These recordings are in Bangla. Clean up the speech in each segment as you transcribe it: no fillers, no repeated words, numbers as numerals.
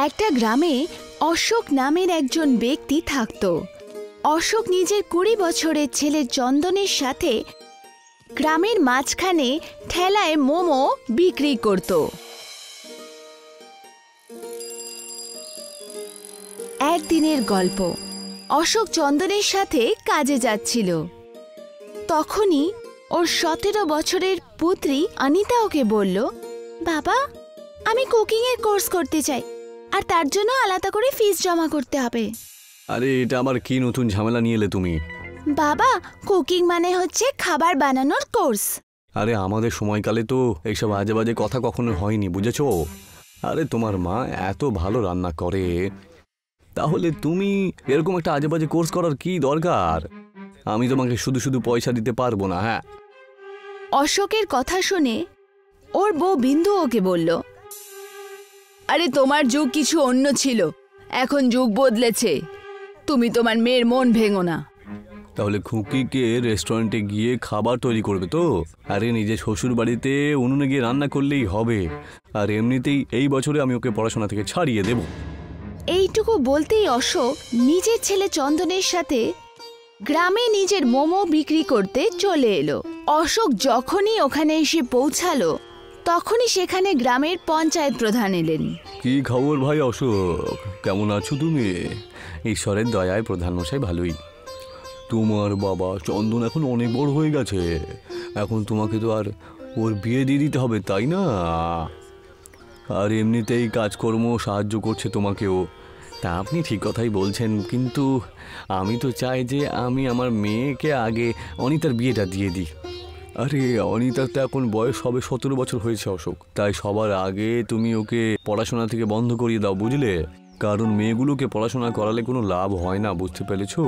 একটা গ্রামে অশোক নামের একজন ব্যক্তি থাকত। অশোক নিজের 20 বছরের ছেলে চন্দনের সাথে গ্রামের মাঝখানে ঠেলায় মোমো বিক্রি করত। একদিনের গল্প। অশোক চন্দনের সাথে কাজে যাচ্ছিল। তখনই ওর 17 বছরের পুত্রী অনিতা ওকে বলল, বাবা, আমি কুকিং এর কোর্স করতে চাই, আর তার জন্য আলাদা করে ফিস জমা করতে হবে। আরে এটা আবার কি নতুন ঝামেলা নিয়ে এলে তুমি? বাবা, কুকিং মানে হচ্ছে খাবার বানানোর কোর্স। আরে আমাদের সময়কালে তো এইসব আজে বাজে কথা কখনো হয়নি, বুঝেছো? আরে তোমার মা এত ভালো রান্না করে, তাহলে তুমি এরকম একটা আজে বাজে কোর্স করার কি দরকার? আমি তোমাকে শুধু শুধু পয়সা দিতে পারবো না। হ্যাঁ। অশোকের কথা শুনে ওর বউ বিন্দু ওকে বলল, আরে তোমার যুগ কিছু অন্য ছিল, এখন যুগ বদলেছে, তুমি তোমার মেয়ের মন ভেঙো না। তাহলে খুকিকে রেস্টুরেন্টে গিয়ে খাবার তৈরি করবে তো? আরে নিজের শ্বশুর বাড়িতে উনুনে গিয়ে রান্না করলেই হবে। আর এমনিতেই এই বছরে আমি ওকে পড়াশোনা থেকে ছাড়িয়ে দেব। এইটুকু বলতেই অশোক নিজের ছেলে চন্দনের সাথে গ্রামে নিজের মোমো বিক্রি করতে চলে এলো। অশোক যখনই ওখানে এসে পৌঁছালো, তখনই সেখানে গ্রামের পঞ্চায়েত প্রধান এলেন। কি খবর ভাই অশোক, কেমন আছো তুমি? ঈশ্বরের দয়ায় প্রধানমশাই ভালোই। তোমার বাবা চন্দন এখন অনেক বড় হয়ে গেছে, এখন তোমাকে তো আর ওর বিয়ে দিয়ে দিতে হবে, তাই না? আর এমনিতেই কাজকর্ম সাহায্য করছে তোমাকেও। তা আপনি ঠিক কথাই বলছেন, কিন্তু আমি তো চাই যে আমি আমার মেয়েকে আগে অনিতার বিয়েটা দিয়ে দিই। আরে অনিতার তো এখন বয়স হবে 17 বছর হয়েছে অশোক, তাই সবার আগে তুমি ওকে পড়াশোনা থেকে বন্ধ করিয়ে দাও, বুঝলে? কারণ মেয়েগুলোকে পড়াশোনা করালে কোনো লাভ হয় না, বুঝতে পেরেছো?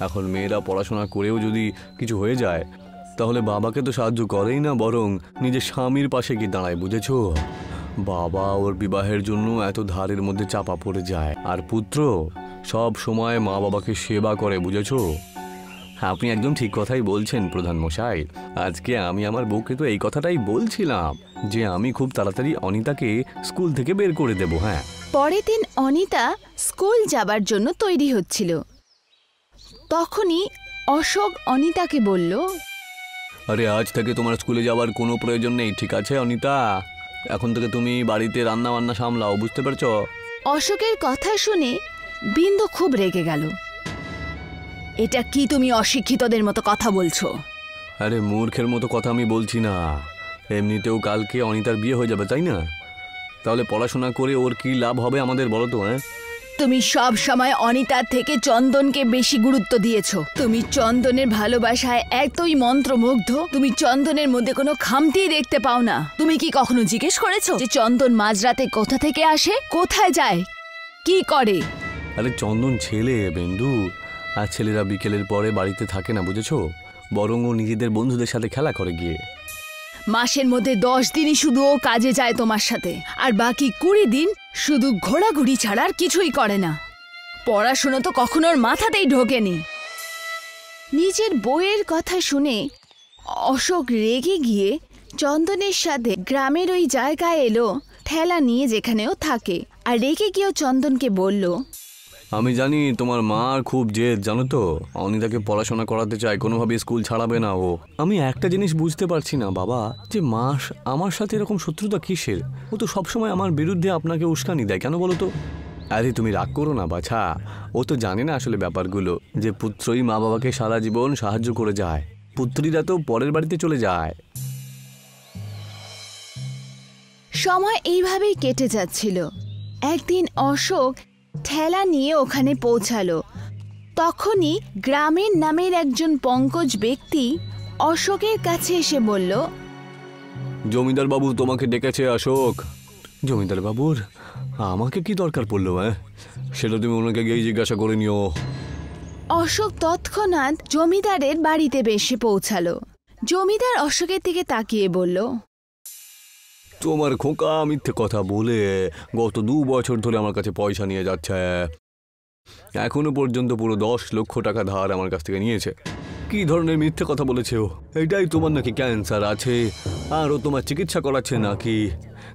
এখন মেয়েরা পড়াশোনা করেও যদি কিছু হয়ে যায়, তাহলে বাবাকে তো সাহায্য করেই না, বরং নিজের স্বামীর পাশে গিয়ে দাঁড়ায়, বুঝেছো? বাবা ওর বিবাহের জন্য এত ধারের মধ্যে চাপা পড়ে যায়, আর পুত্র সব সময় মা বাবাকে সেবা করে, বুঝেছো? আপনি একদম ঠিক কথাই বলছেন প্রধান মশাই। আজকে আমি আমার বউকে তো এই কথাটাই বলছিলাম যে আমি খুব তাড়াতাড়ি অনিতাকে স্কুল থেকে বের করে দেব। হ্যাঁ। পরের দিন অনিতা স্কুল যাবার জন্য তৈরি হচ্ছিল। তখনই অশোক অনিতাকে বলল, আরে আজ থেকে তোমার স্কুলে যাওয়ার কোনো প্রয়োজন নেই, ঠিক আছে অনিতা? এখন থেকে তুমি বাড়িতে রান্না বান্না সামলাও, বুঝতে পারছো? অশোকের কথা শুনে বিন্দু খুব রেগে গেল। এটা কি তুমি অশিক্ষিতদের মতো কথা বলছো? আরে মূর্খের মতো কথা আমি বলছি না, এমনিতেও কালকে অনিতার বিয়ে হয়ে যাবে, তাই না? তাহলে পড়াশোনা করে ওর কি লাভ হবে আমাদের, বলো তো? হ্যাঁ, তুমি সব সময় অনিতার থেকে চন্দনকে বেশি গুরুত্ব দিয়েছো। তুমি চন্দনের ভালোবাসায় এতই মন্ত্রমুগ্ধ, তুমি চন্দনের মধ্যে কোনো খামতি দেখতে পাও না। তুমি কি কখনো জিজ্ঞেস করেছো যে চন্দন মাঝরাতে কোথা থেকে আসে, কোথায় যায়, কি করে? আরে চন্দন ছেলে বিন্দু, আর ছেলেরা বিকেলের পরে বাড়িতে থাকে না, বুঝেছো? বরং ও নিজেদের বন্ধুদের সাথে খেলা করে গিয়ে। মাসের মধ্যে 10 দিনই শুধু ও কাজে যায় তোমার সাথে, আর বাকি 20 দিন শুধু ঘোরাঘুরি ছাড়া আর কিছুই করে না। পড়াশোনা তো কখনো ওর মাথাতেই ঢোকেনি। নিজের বউয়ের কথা শুনে অশোক রেগে গিয়ে চন্দনের সাথে গ্রামের ওই জায়গায় এলো ঠেলা নিয়ে, যেখানেও থাকে। আর রেগে গিয়েও চন্দনকে বলল, আমি জানি তোমার মার খুব জেদ, জানো তো? অনিতাকে পড়াশোনা করাতে চায়, কোনোভাবে স্কুল ছাড়াবে না ও। আমি একটা জিনিস বুঝতে পারছি না বাবা, যে মা আমার সাথে এরকম শত্রুতা কিসের? ও তো সবসময় আমার বিরুদ্ধে আপনাকে উস্কানি দেয়, কেন বলো তো? আরে তুমি রাগ করো না বাছা, ও তো জানে না আসলে ব্যাপারগুলো, যে পুত্রই মা বাবাকে সারা জীবন সাহায্য করে যায়, পুত্রীরা তো পরের বাড়িতে চলে যায়। সময় এইভাবেই কেটে যাচ্ছিল। একদিন অশোক ঠেলা নিয়ে ওখানে পৌঁছালো। তখনই গ্রামের নামের একজন পঙ্কজ ব্যক্তি অশোকের কাছে এসে বলল, জমিদার বাবু তোমাকে ডেকেছে অশোক। জমিদার বাবুর আমাকে কি দরকার পড়লো? হ্যাঁ, সেটা তুমি ওনাকে গিয়ে জিজ্ঞাসা করে নিও। অশোক তৎক্ষণাৎ জমিদারের বাড়িতে এসে পৌঁছালো। জমিদার অশোকের দিকে তাকিয়ে বলল, তোমার খোকা মিথ্যে কথা বলে গত 2 বছর ধরে আমার কাছে পয়সা নিয়ে যাচ্ছে। এখনো পর্যন্ত পুরো 10 লক্ষ টাকা ধার আমার কাছ থেকে নিয়েছে। কি ধরনের মিথ্যে কথা বলেছে ও? এটাই তোমার নাকি ক্যান্সার আছে আর ও তোমার চিকিৎসা করাচ্ছে নাকি?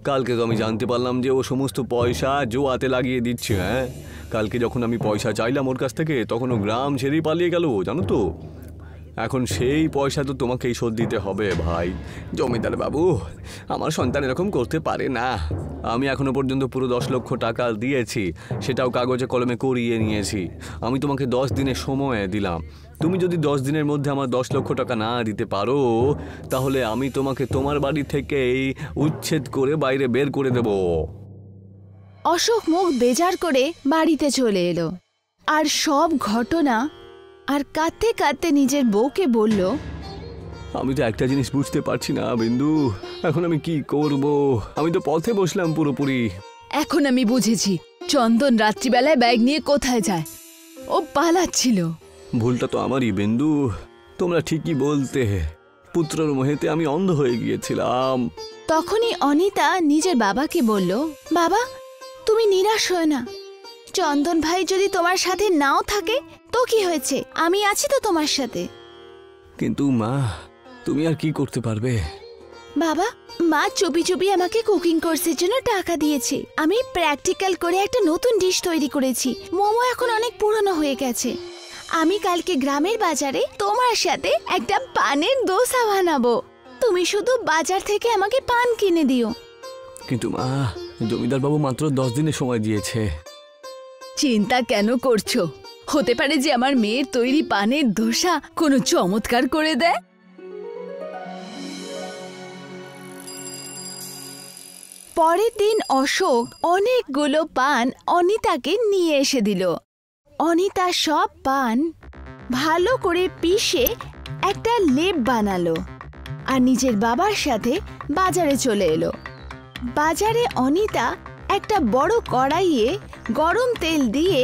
কালকে তো আমি জানতে পারলাম যে ও সমস্ত পয়সা জোয়াতে লাগিয়ে দিচ্ছে। হ্যাঁ, কালকে যখন আমি পয়সা চাইলাম ওর কাছ থেকে তখন ও গ্রাম ছেড়েই পালিয়ে গেল, জানো তো। এখন সেই পয়সা তো তোমাকেই শোধ দিতে হবে ভাই। জমিদার বাবু, আমার সন্তান এরকম করতে পারে না। আমি এখনো পর্যন্ত পুরো 10 লক্ষ টাকা দিয়েছি, সেটাও কাগজে কলমে করিয়ে নিয়েছি। আমি তোমাকে 10 দিনের সময় দিলাম। তুমি যদি 10 দিনের মধ্যে আমার 10 লক্ষ টাকা না দিতে পারো তাহলে আমি তোমাকে তোমার বাড়ি থেকেই উচ্ছেদ করে বাইরে বের করে দেব। অশোক মুখ বেজার করে বাড়িতে চলে এলো আর সব ঘটনা আর কাঁদতে কাঁদতে নিজের বউকে বলল, আমি তো একটা জিনিস বুঝতে পারছি না বিন্দু, এখন আমি কি করব? আমি তো পথে বসলাম পুরোপুরি। এখন আমি বুঝেছি চন্দন রাত্রিবেলায় ব্যাগ নিয়ে কোথায় যায়। ও পালাচ্ছিল। ভুলটা তো আমারই বিন্দু, তোমরা ঠিকই বলতে। পুত্রর মোহেতে আমি অন্ধ হয়ে গিয়েছিলাম। তখনই অনিতা নিজের বাবাকে বলল, বাবা তুমি নিরাশ হও না। চন্দন ভাই যদি তোমার সাথে নাও থাকে তো কি হয়েছে, আমি আছি তো তোমার সাথে। কিন্তু মা, তুমি আর কি করতে পারবে? বাবা, মা চুপি চুপি আমাকে কুকিং কোর্সের জন্য টাকা দিয়েছে। আমি প্র্যাকটিক্যাল করে একটা নতুন ডিশ তৈরি করেছি। মোমো এখন অনেক পুরনো হয়ে গেছে। আমি কালকে গ্রামের বাজারে তোমার সাথে একটা পানের দোসা বানাবো। তুমি শুধু বাজার থেকে আমাকে পান কিনে দিও। কিন্তু মা, জমিদার বাবু মাত্র 10 দিনের সময় দিয়েছে। চিন্তা কেন করছো? হতে পারে যে আমার মেয়ের তৈরি পানের দোসা কোনো চমৎকার করে দেয়। পরের দিন অশোক অনেকগুলো পান অনিতাকে নিয়ে এসে দিল। অনিতা সব পান ভালো করে পিষে একটা লেপ বানালো আর নিজের বাবার সাথে বাজারে চলে এলো। বাজারে অনিতা একটা বড় কড়াইয়ে গরম তেল দিয়ে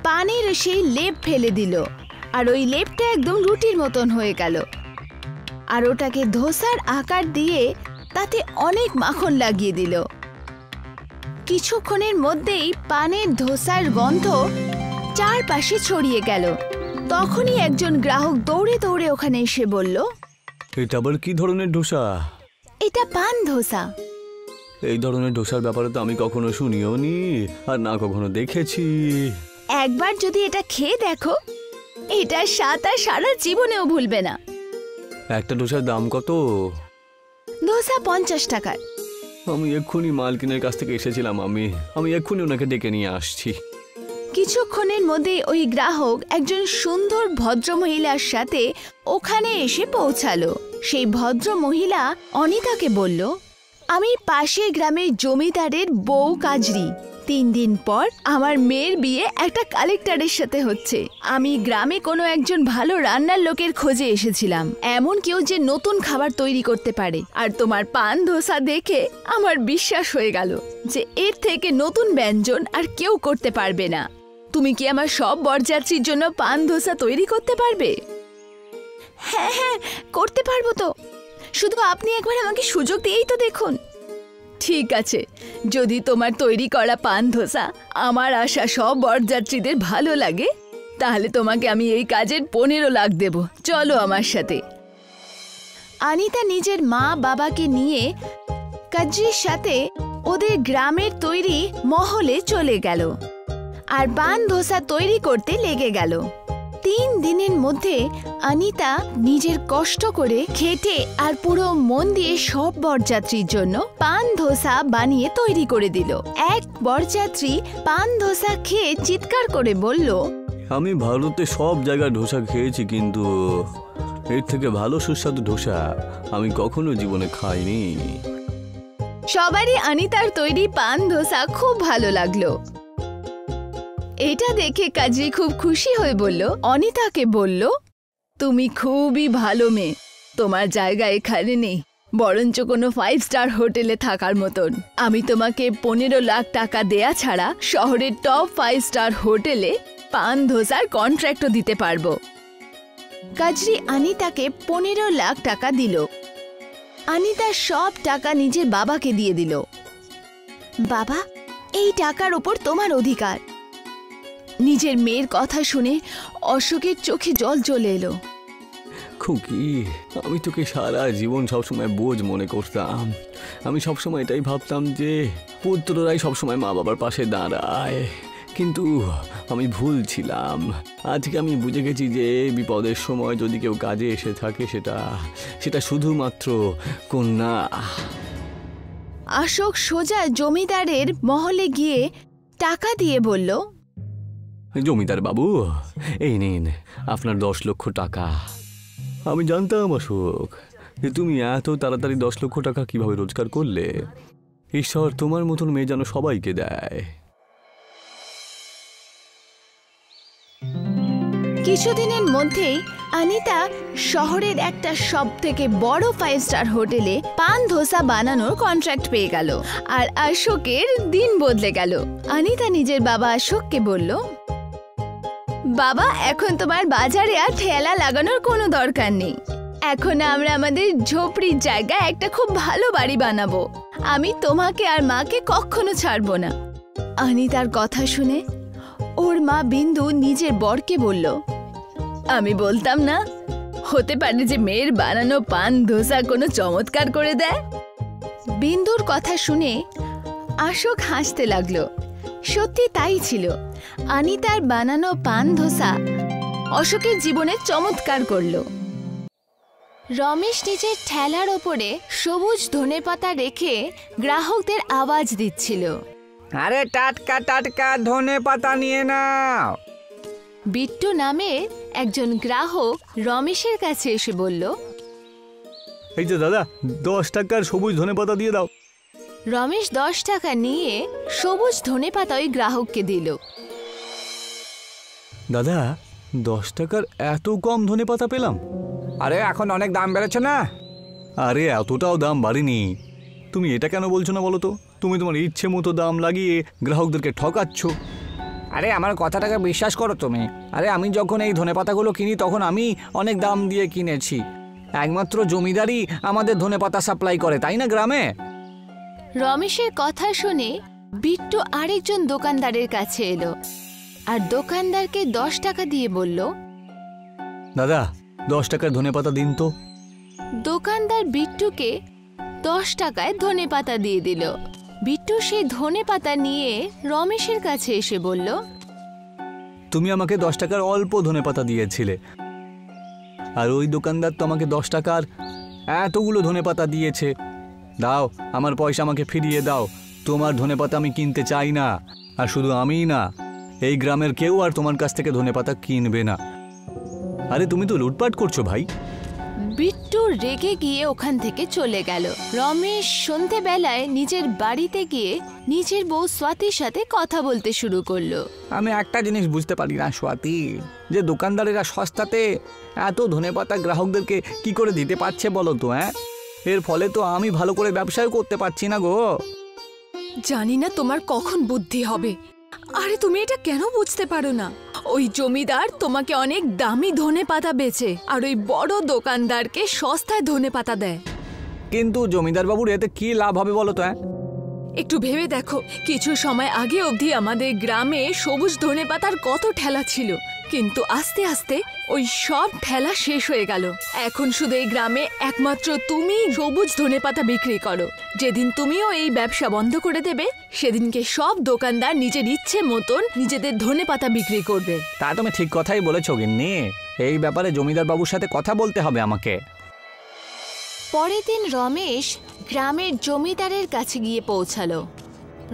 পানের সেই লেপ ফেলে দিল আর ওই লেপটা একদম রুটির মতন হয়ে গেল। আর ওটাকে ধোসার আকার দিয়ে তাতে অনেক মাখন লাগিয়ে দিল। কিছুক্ষণের মধ্যেই পানের ধোসার গন্ধ চারপাশে ছড়িয়ে গেল। তখনই একজন গ্রাহক দৌড়ে দৌড়ে ওখানে এসে বলল, এটা আবার কি ধরনের ডোসা? এটা পান ধোসা। এই ধরনের ডোসার ব্যাপারে তো আমি কখনো শুনিও নি আর না কখনো দেখেছি। একবার যদি এটা খেয়ে দেখো, এটা স্বাদ আর সারা জীবনেও ভুলবে না। একটা ডোসার দাম কত? ধোসা 50 টাকার। আমি এক্ষুনি মালকিনের কাছ থেকে এসেছিলাম। আমি এক্ষুনি ওনাকে ডেকে নিয়ে আসছি। কিছুক্ষণের মধ্যে ওই গ্রাহক একজন সুন্দর ভদ্র মহিলার সাথে ওখানে এসে পৌঁছালো। সেই ভদ্র মহিলা অনিতাকে বলল, আমি পাশের গ্রামের জমিদারের বউ কাজরি। 3 দিন পর আমার মেয়ের বিয়ে একটা কালেক্টরের সাথে হচ্ছে। আমি গ্রামে কোনো একজন ভালো রান্নার লোকের খোঁজে এসেছিলাম, এমন কেউ যে নতুন খাবার তৈরি করতে পারে। আর তোমার পান ধোসা দেখে আমার বিশ্বাস হয়ে গেল যে এর থেকে নতুন ব্যঞ্জন আর কেউ করতে পারবে না। তুমি কি আমার সব বরযাত্রীর জন্য পান ধোসা তৈরি করতে পারবে? হ্যাঁ হ্যাঁ, করতে পারবো তো। শুধু আপনি একবার আমাকে সুযোগ দিয়েই তো দেখুন। ঠিক আছে, যদি তোমার তৈরি করা পান ধোসা আমার আসা সব বরযাত্রীদের ভালো লাগে তাহলে তোমাকে আমি এই কাজের 15 লাখ দেব। চলো আমার সাথে। অনিতা নিজের মা বাবাকে নিয়ে কাজরির সাথে ওদের গ্রামের তৈরি মহলে চলে গেল আর পান ধোসা তৈরি করতে লেগে গেল। 3 দিনের মধ্যে অনিতা নিজের কষ্ট করে খেটে আর পুরো মন দিয়ে সব বরযাত্রীর জন্য পান ধোসা বানিয়ে তৈরি করে দিল। এক বরযাত্রী পান ধোসা খেয়ে চিৎকার করে বলল, আমি ভারতে সব জায়গায় ধোসা খেয়েছি, কিন্তু এর থেকে ভালো সুস্বাদু ধোসা আমি কখনো জীবনে খাইনি। সবারই অনিতার তৈরি পান ধোসা খুব ভালো লাগলো। এটা দেখে কাজরি খুব খুশি হয়ে বলল, অনিতাকে বলল, তুমি খুবই ভালো মেয়ে। তোমার জায়গা এখানে নেই, বরঞ্চ কোনো 5 স্টার হোটেলে থাকার মতন। আমি তোমাকে 15 লাখ টাকা দেয়া ছাড়া শহরের টপ 5 স্টার হোটেলে পান ধোসার কন্ট্রাক্টও দিতে পারবো। কাজরি অনিতাকে 15 লাখ টাকা দিল। অনিতা সব টাকা নিজের বাবাকে দিয়ে দিল। বাবা, এই টাকার ওপর তোমার অধিকার। নিজের মেয়ের কথা শুনে অশোকের চোখে জল চলে এলো। খুকি, আমি তোকে সারা জীবন সবসময় বোঝ মনে করতাম, আমি সবসময় এটাই ভাবতাম যে পুত্ররাই সবসময় মা বাবার পাশে দাঁড়ায়, কিন্তু আমি ভুল ছিলাম। আজকে আমি বুঝে গেছি যে বিপদের সময় যদি কেউ কাজে এসে থাকে সেটা শুধুমাত্র কন্যা। অশোক সোজা জমিদারের মহলে গিয়ে টাকা দিয়ে বলল, জমিদার বাবু, এই নিন আপনার 10 লক্ষ টাকা। আমি জানতাম অশোক যে তুমি এত তাড়াতাড়ি 10 লক্ষ টাকা কিভাবে রোজগার করলে। ঈশ্বর তোমার মতন মেয়ে যেন সবাইকে দেয়। কিছুদিনের মধ্যেই অনিতা শহরের একটা সবথেকে বড় 5 স্টার হোটেলে পান ধোসা বানানোর কন্ট্রাক্ট পেয়ে গেল। আর অশোকের দিন বদলে গেল। অনিতা নিজের বাবা অশোককে বলল, বাবা, এখন তোমার বাজারে আর ঠেলা লাগানোর কোনো দরকার নেই। এখন আমরা আমাদের ঝোপড়ির জায়গায় একটা খুব ভালো বাড়ি বানাবো। আমি তোমাকে আর মাকে কখনো ছাড়বো না। অনিতার কথা শুনে ওর মা বিন্দু নিজের বরকে বলল, আমি বলতাম না, হতে পারে যে মেয়ের বানানো পান ধোসা কোনো চমৎকার করে দেয়। বিন্দুর কথা শুনে অশোক হাসতে লাগলো। সত্যি তাই ছিল। অনিতার বানানো পান ধোসা অশোকের জীবনে চমৎকার করলো। রমেশ নিজের ঠেলার ওপরে সবুজ ধনেপাতা রেখে গ্রাহকদের আওয়াজ দিচ্ছিল, আরে টাটকা টাটকা ধনেপাতা নিয়ে নাও। বিট্টু নামে একজন গ্রাহক রমেশের কাছে এসে বলল, এই যে দাদা, 10 টাকার সবুজ ধনেপাতা দিয়ে দাও। রমেশ 10 টাকা নিয়ে সবুজ ধনেপাতা ওই গ্রাহককে দিল। দাদা, 10 টাকার এত কম ধনেপাতা পেলাম? আরে এখন অনেক দাম বেড়েছে না। আরে এতটাও দাম বাড়েনি। তুমি এটা কেন বলছো না বলো তো? তুমি তোমার ইচ্ছে মতো দাম লাগিয়ে গ্রাহকদেরকে ঠকাচ্ছ। আরে আমার কথাটাকে বিশ্বাস করো তুমি। আরে আমি যখন এই ধনেপাতাগুলো কিনি তখন আমি অনেক দাম দিয়ে কিনেছি। একমাত্র জমিদারই আমাদের ধনেপাতা সাপ্লাই করে, তাই না গ্রামে? রমেশের কথা শুনে বিট্টু আরেকজন দোকানদারের কাছে এলো আর দোকানদারকে 10 টাকা দিয়ে বলল, দাদা, 10 টাকার ধনেপাতা দিন তো। দোকানদার বিট্টুকে 10 টাকায় ধনেপাতা দিয়ে দিল। বিট্টু সেই ধনেপাতা নিয়ে রমেশের কাছে এসে বলল, তুমি আমাকে 10 টাকার অল্প ধনেপাতা দিয়েছিলে, আর ওই দোকানদার তো আমাকে 10 টাকার এতগুলো ধনেপাতা দিয়েছে। দাও, আমার পয়সা আমাকে ফিরিয়ে দাও। তোমার ধনেপাতা আমি কিনতে চাই না। আর শুধু আমিই না, এই গ্রামের কেউ আর তোমার কাছ থেকে ধনেপাতা কিনবে না। আরে তুমি তো লুটপাট করছো ভাই। বিট্টু রেগে গিয়ে ওখান থেকে চলে গেল। রমেশ সন্ধেবেলায় নিজের বাড়িতে গিয়ে নিজের বউ স্বাতীর সাথে কথা বলতে শুরু করলো। আমি একটা জিনিস বুঝতে পারি না স্বাতী, যে দোকানদারেরা সস্তাতে এত ধনেপাতা গ্রাহকদেরকে কি করে দিতে পারছে বলো তো? এর ফলে তো আমি ভালো করে ব্যবসাও করতে পারছি না গো। জানি না তোমার কখন বুদ্ধি হবে। আরে তুমি এটা কেন বুঝতে পারো না? ওই জমিদার তোমাকে অনেক দামি ধনেপাতা বেচে আর ওই বড় দোকানদারকে সস্তায় ধনেপাতা দেয়। কিন্তু জমিদার বাবুর এতে কি লাভ হবে বলো তো? একটু ভেবে দেখো, কিছু সময় আগে অবধি আমাদের গ্রামে সবুজ ধনেপাতার কত ঠেলা ছিল, কিন্তু আস্তে আস্তে ওই সব ঠেলা শেষ হয়ে গেল। এখন শুধু এই গ্রামে একমাত্র তুমি সবুজ ধনেপাতা বিক্রি করো। যেদিন তুমিও এই ব্যবসা বন্ধ করে দেবে, সেদিনকে সব দোকানদার নিজের ইচ্ছে মতন নিজেদের ধনেপাতা বিক্রি করবে। তা তুমি ঠিক কথাই বলেছো গিন্নি। এই ব্যাপারে জমিদার বাবুর সাথে কথা বলতে হবে আমাকে। পরের দিন রমেশ গ্রামের জমিদারের কাছে গিয়ে পৌঁছালো।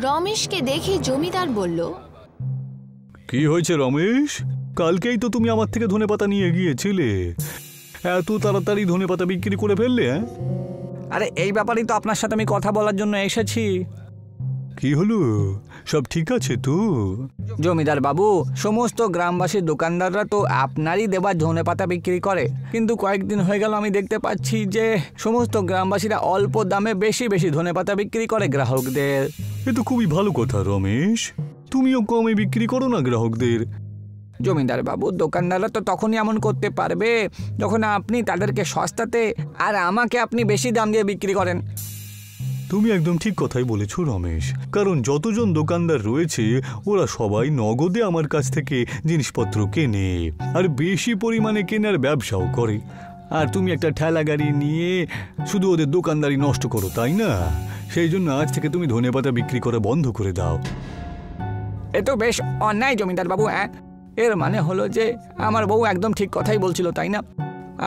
রমেশকে দেখে জমিদার বলল, কি হয়েছে রমেশ? কালকেই তো তুমি আমার থেকে ধনেপাতা নিয়ে গিয়েছিলে, এত তাড়াতাড়ি ধনেপাতা বিক্রি করে ফেললে? আরে এই ব্যাপারেই তো আপনার সাথে আমি কথা বলার জন্য এসেছি। কি হলো? সব ঠিক আছে তো? জমিদার বাবু, সমস্ত গ্রামবাসীর দোকানদাররা তো আপনারই দেওয়া ধনেপাতা বিক্রি করে, কিন্তু কয়েকদিন হয়ে গেল আমি দেখতে পাচ্ছি যে সমস্ত গ্রামবাসীরা অল্প দামে বেশি বেশি ধনেপাতা বিক্রি করে গ্রাহকদের। এ তো খুবই ভালো কথা রমেশ, তুমিও কমে বিক্রি করো না গ্রাহকদের। জমিদার বাবু, দোকানদাররা তো তখনই এমন করতে পারবে যখন আপনি তাদেরকে সস্তাতে আর আমাকে আপনি বেশি দাম দিয়ে বিক্রি করেন। তুমি একদম ঠিক কথাই বলেছো রমেশ, কারণ যতজন দোকানদার রয়েছে ওরা সবাই নগদে আমার কাছ থেকে জিনিসপত্র কেনে আর বেশি পরিমাণে কেনার ব্যবসাও করে। আর তুমি একটা ঠেলা গাড়ি নিয়ে শুধু ওদের দোকানদারি নষ্ট করো, তাই না? সেই জন্য আজ থেকে তুমি ধনেপাতা বিক্রি করা বন্ধ করে দাও। এ তো বেশ অন্যায় জমিদার বাবু। হ্যাঁ, এর মানে হলো যে আমার বউ একদম ঠিক কথাই বলছিল, তাই না?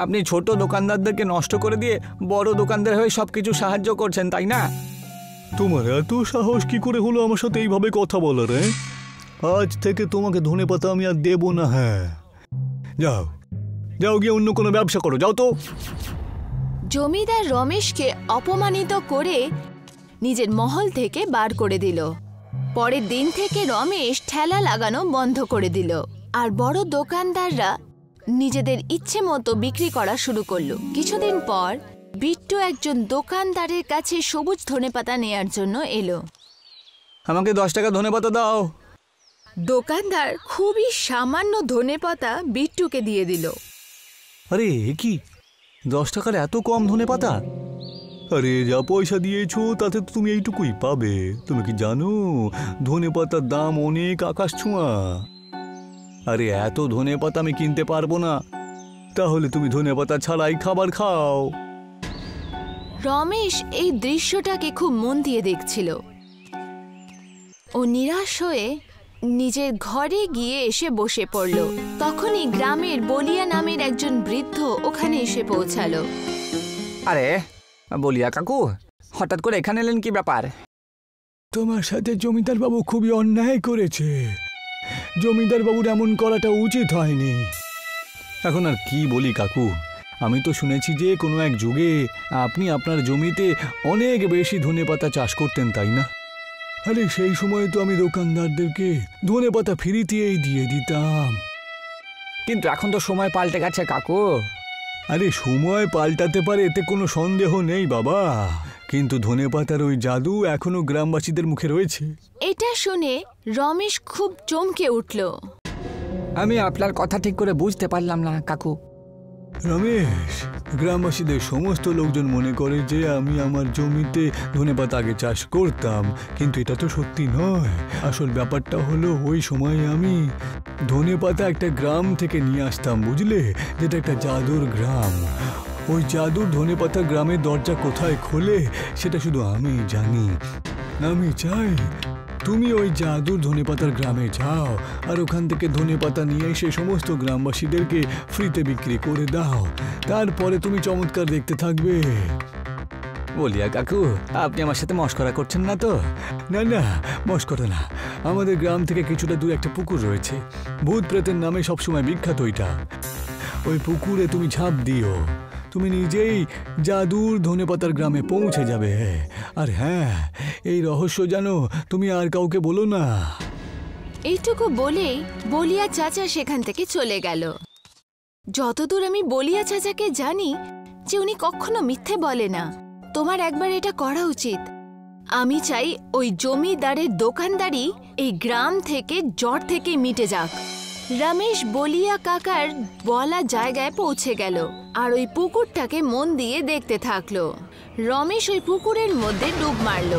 আপনি ছোট দোকানদারদেরকে নষ্ট করে দিয়ে বড় দোকানদার হয়ে সবকিছু সাহায্য করছেন, তাই না? তোমার এত সাহস কি করে হলো আমার সাথে এইভাবে কথা বলার? আজ থেকে তোমাকে ধনেপাতা আমি আর দেবো না। হ্যাঁ, যাও যাও, গিয়ে অন্য কোনো ব্যবসা করো, যাও তো। জমিদার রমেশকে অপমানিত করে নিজের মহল থেকে বার করে দিল। পরের দিন থেকে রমেশ ঠেলা লাগানো বন্ধ করে দিল, আর বড় দোকানদাররা নিজেদের ইচ্ছে মতো বিক্রি করা শুরু করলো। কিছুদিন পর বিট্টু একজন দোকানদারের কাছে সবুজ ধনেপাতা নেয়ার জন্য এলো। আমাকে 10 টাকা ধনেপাতা দাও। দোকানদার খুবই সামান্য ধনেপাতা বিট্টুকে দিয়ে দিল। আরে কি 10 টাকার এত কম ধনেপাতা? আরে যা পয়সা দিয়েছো তাতে তো তুমি এইটুকুই পাবে। তুমি কি জানো ধনেপাতার দাম অনেক আকাশ ছোঁয়া? আরে এত ধনেপাতা আমি কিনতে পারবো না, তাহলে তুমি ধনেপাতা ছাড়াই খাবার খাও। রমেশ এই দৃশ্যটাকে খুব মন দিয়ে দেখছিল। ও নিরাশ হয়ে নিজের ঘরে গিয়ে এসে বসে পড়ল। তখনই গ্রামের বলিয়া নামের একজন বৃদ্ধ ওখানে এসে পৌঁছালো। আরে বলিয়া কাকু, হঠাৎ করে এখানে এলেন, কি ব্যাপার? তোমার সাথে জমিদার বাবু খুবই অন্যায় করেছে। জমিদার বাবুর এমন করাটা উচিত হয়নি। এখন আর কি বলি কাকু, আমি তো শুনেছি যে কোনো এক যুগে আপনি আপনার জমিতে অনেক বেশি ধনেপাতা চাষ করতেন, তাই না? আরে সেই সময় তো আমি দোকানদারদেরকে ধনেপাতা ফ্রিতেই দিয়ে দিতাম। কিন্তু এখন তো সময় পাল্টে গেছে কাকু। আরে সময় পাল্টাতে পারে, এতে কোনো সন্দেহ নেই বাবা, কিন্তু ধনেপাতার ওই জাদু এখনো গ্রামবাসীদের মুখে রয়েছে। এটা শুনে রমেশ খুব চমকে উঠল। আমি আপনার কথা ঠিক করে বুঝতে পারলাম না কাকু। রমেশ, গ্রামবাসীদের সমস্ত লোকজন মনে করে যে আমি আমার জমিতে ধনেপাতা আগে চাষ করতাম, কিন্তু এটা তো সত্যি নয়। আসল ব্যাপারটা হলো ওই সময় আমি ধনেপাতা একটা গ্রাম থেকে নিয়ে আসতাম, বুঝলে, যেটা একটা জাদুর গ্রাম। ওই জাদুর ধনেপাতা গ্রামের দরজা কোথায় খোলে সেটা শুধু আমি জানি। আমি চাই তুমি ওই জাদুর ধনেপাতার গ্রামে যাও আর ওখান থেকে ধনেপাতা নিয়ে এসে সমস্ত গ্রামবাসীদেরকে ফ্রিতে বিক্রি করে দাও। তারপরে তুমি চমৎকার দেখতে থাকবে। বলিয়া কাকু, আপনি আমার সাথে মশকরা করছেন না তো? না না, মশকরা না। আমাদের গ্রাম থেকে কিছুটা দূরে একটা পুকুর রয়েছে, ভূত প্রেতের নামে সবসময় বিখ্যাত ওইটা। ওই পুকুরে তুমি ঝাঁপ দিও, তুমি নিজেই জাদুর ধনেপাতার গ্রামে পৌঁছে যাবে। আর হ্যাঁ, এই রহস্য জানো তুমি আর কাউকে বলো না। এইটুকু বলেই বলিয়া চাচা সেখান থেকে চলে গেল। যতদূর আমি বলিয়া চাচাকে জানি যে উনি কখনো মিথ্যে বলে না। তোমার একবার এটা করা উচিত। আমি চাই ওই জমিদারের দোকানদারি এই গ্রাম থেকে জট থেকে মিটে যাক। রমেশ বলিয়া কাকার বলা জায়গায় পৌঁছে গেল আর ওই পুকুরটাকে মন দিয়ে দেখতে থাকলো। রমেশ ওই পুকুরের মধ্যে ডুব মারল।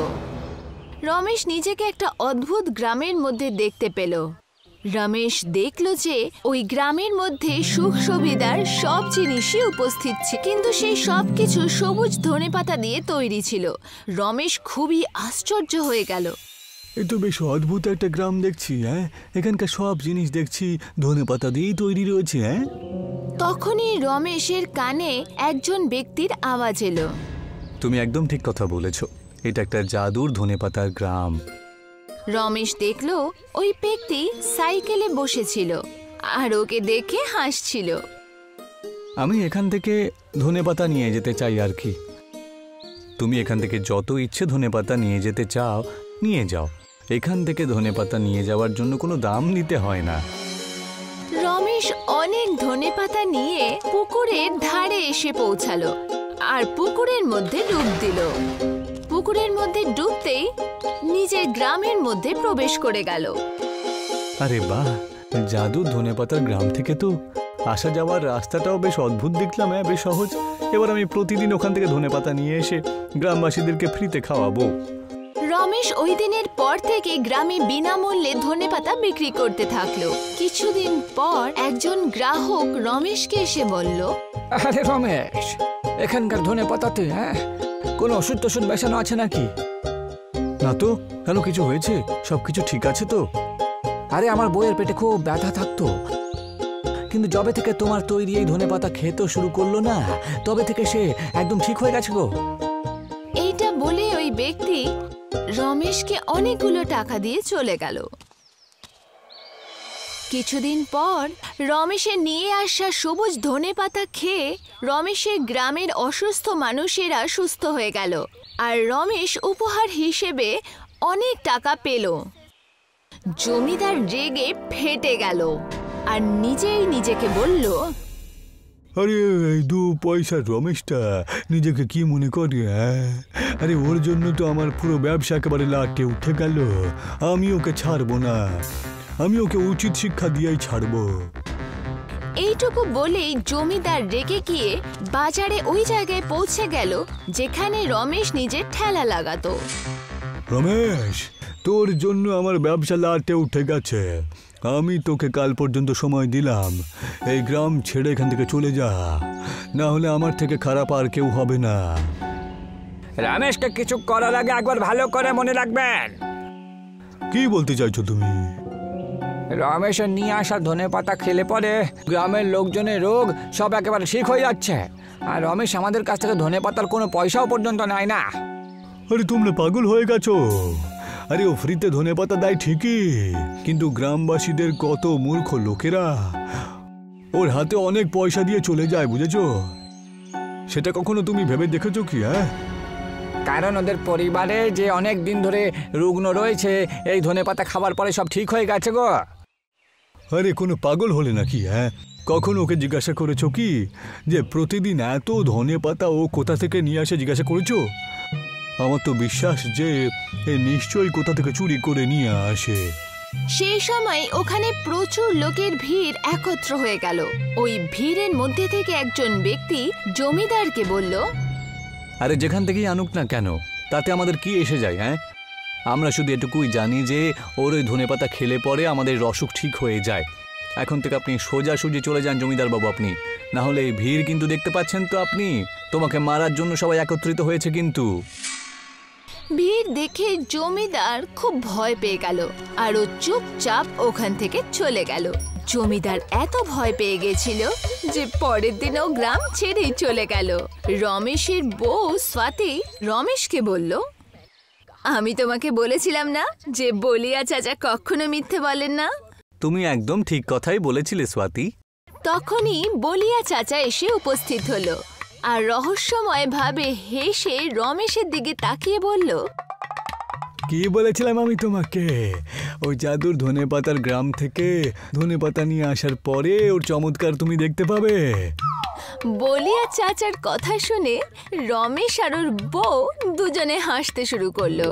রমেশ নিজেকে একটা অদ্ভুত গ্রামের মধ্যে দেখতে পেল। রমেশ দেখল যে ওই গ্রামের মধ্যে সুখ সুবিধার সব জিনিসই উপস্থিত ছিল, কিন্তু সেই সব কিছু সবুজ ধনেপাতা দিয়ে তৈরি ছিল। রমেশ খুবই আশ্চর্য হয়ে গেল। এ তো বেশ অদ্ভুত একটা গ্রাম দেখছি। হ্যাঁ, এখানকার সব জিনিস দেখছি ধনেপাতা দিয়েই তৈরি রয়েছে। হ্যাঁ, তখনই রমেশের কানে একজন ব্যক্তির আওয়াজ এলো। তুমি একদম ঠিক কথা বলেছ, এটা একটা জাদুর ধনেপাতার গ্রাম। রমেশ দেখল ওই ব্যক্তি সাইকেলে বসেছিল আর ওকে দেখে হাসছিল। আমি এখান থেকে ধনেপাতা নিয়ে যেতে চাই আর কি। তুমি এখান থেকে যত ইচ্ছে ধনেপাতা নিয়ে যেতে চাও নিয়ে যাও। এখান থেকে ধনেপাতা নিয়ে যাওয়ার জন্য কোনো দাম দিতে হয় না। রমেশ অনেক ধনেপাতা নিয়ে পুকুরের ধারে এসে পৌঁছালো আর পুকুরের মধ্যে ডুব দিল। পুকুরের মধ্যে ডুবতেই নিজের গ্রামের মধ্যে প্রবেশ করে গেল। আরে বাহ, জাদুর ধনেপাতার গ্রাম থেকে তো আসা যাওয়ার রাস্তাটাও বেশ অদ্ভুত দেখলাম। হ্যাঁ, বেশ সহজ। এবার আমি প্রতিদিন ওখান থেকে ধনেপাতা নিয়ে এসে গ্রামবাসীদেরকে ফ্রিতে খাওয়াবো। রমেশ ওই দিনের পর থেকে গ্রামে বিনামূল্যে ধনেপাতা বিক্রি করতে থাকলো। কিছুদিন পর একজন গ্রাহক রমেশকে এসে বলল, আরে রমেশ, এখানকার ধনেপাতাতে কোনো ওষুধ টষুধ মেশানো আছে নাকি? না তো, কেন কিছু হয়েছে? সবকিছু ঠিক আছে তো? আরে আমার বউয়ের পেটে খুব ব্যথা থাকতো, কিন্তু যবে থেকে তোমার তৈরি এই ধনেপাতা খেতে শুরু করলো না, তবে থেকে সে একদম ঠিক হয়ে গেছে গো। এইটা বলে ওই ব্যক্তি রমেশকে অনেকগুলো টাকা দিয়ে চলে গেল। কিছুদিন পর রমেশের নিয়ে আসা সবুজ ধনেপাতা খেয়ে রমেশের গ্রামের অসুস্থ মানুষেরা সুস্থ হয়ে গেল, আর রমেশ উপহার হিসেবে অনেক টাকা পেল। জমিদার রেগে ফেটে গেল আর নিজেই নিজেকে বলল, আরে এই 2 পয়সার রমেশটা নিজেকে কি মনে করে? আরে ওর জন্য তো আমার পুরো ব্যবসা একেবারে লাটে উঠে গেল। আমি ওকে ছাড়বো না, আমি ওকে উচিত শিক্ষা দিয়েই ছাড়বো। এইটুকু বলেই জমিদার রেগে গিয়ে বাজারে ওই জায়গায় পৌঁছে গেল যেখানে রমেশ নিজের ঠেলা লাগাতো। রমেশ, তোর জন্য আমার ব্যবসা লাটে উঠে গেছে। আমি তোকে কাল পর্যন্ত সময় দিলাম, এই গ্রাম ছেড়ে এখান থেকে চলে যা, না হলে আমার থেকে খারাপ আর কেউ হবে না। রমেশকে কিছু করার আগে একবার ভালো করে মনে রাখবেন। কি বলতে চাইছো তুমি? রমেশের নিয়ে আসা ধনেপাতা খেলে পরে গ্রামের লোকজনের রোগ সব একেবারে ঠিক হয়ে যাচ্ছে, আর রমেশ আমাদের কাছ থেকে ধনেপাতার কোনো পয়সাও পর্যন্ত নেয় না। আরে তোমরা পাগল হয়ে গেছো? আরে ও ফ্রিতে ধনেপাতা দেয় ঠিকই, কিন্তু গ্রামবাসীদের কত মূর্খ লোকেরা ওর হাতে অনেক পয়সা দিয়ে চলে যায়, বুঝেছো? সেটা কখনো তুমি ভেবে দেখেছো কি? কারণ ওদের পরিবারে যে অনেক দিন ধরে রুগ্ন রয়েছে, এই ধনেপাতা খাবার পরে সব ঠিক হয়ে গেছে গো। আরে কোনো পাগল হলে নাকি? কখনো ওকে জিজ্ঞাসা করেছো কি যে প্রতিদিন এত ধনেপাতা ও কোথা থেকে নিয়ে আসে? জিজ্ঞাসা করেছো? আমার তো বিশ্বাস যে এ নিশ্চয়ই কোথা থেকে চুরি করে নিয়ে আসে। সেই সময় ওখানে প্রচুর লোকের ভিড় একত্র হয়ে গেল। ওই ভিড়ের মধ্যে থেকে একজন ব্যক্তি জমিদারকে বলল, আরে যেখান থেকেই আনুক না কেন, তাতে আমাদের কি এসে যায়? আমরা শুধু এটুকুই জানি যে ওর ওই ধনেপাতা খেলে পরে আমাদের অসুখ ঠিক হয়ে যায়। এখন থেকে আপনি সোজাসুজি চলে যান জমিদার বাবু, আপনি না হলে এই ভিড় কিন্তু দেখতে পাচ্ছেন তো আপনি, তোমাকে মারার জন্য সবাই একত্রিত হয়েছে। কিন্তু ভিড় দেখে জমিদার খুব ভয় পেয়ে গেল আর ও চুপচাপ ওখান থেকে চলে গেল। জমিদার এত ভয় পেয়ে গেছিল যে পরের দিনও গ্রাম ছেড়েই চলে গেল। রমেশের বউ স্বাতি রমেশকে বলল, আমি তোমাকে বলেছিলাম না যে বলিয়া চাচা কখনো মিথ্যে বলেন না? তুমি একদম ঠিক কথাই বলেছিলে স্বাতি। তখনই বলিয়া চাচা এসে উপস্থিত হলো আর রহস্যময় ভাবে হেসে রমেশের দিকে তাকিয়ে বলল, কি বলেছিলাম আমি তোমাকে? ওই জাদুর ধনেপাতার গ্রাম থেকে ধনেপাতা নিয়ে আসার পরে ওর চমৎকার তুমি দেখতে পাবে। বলিয়া চাচার কথা শুনে রমেশ আর ওর বউ দুজনে হাসতে শুরু করলো।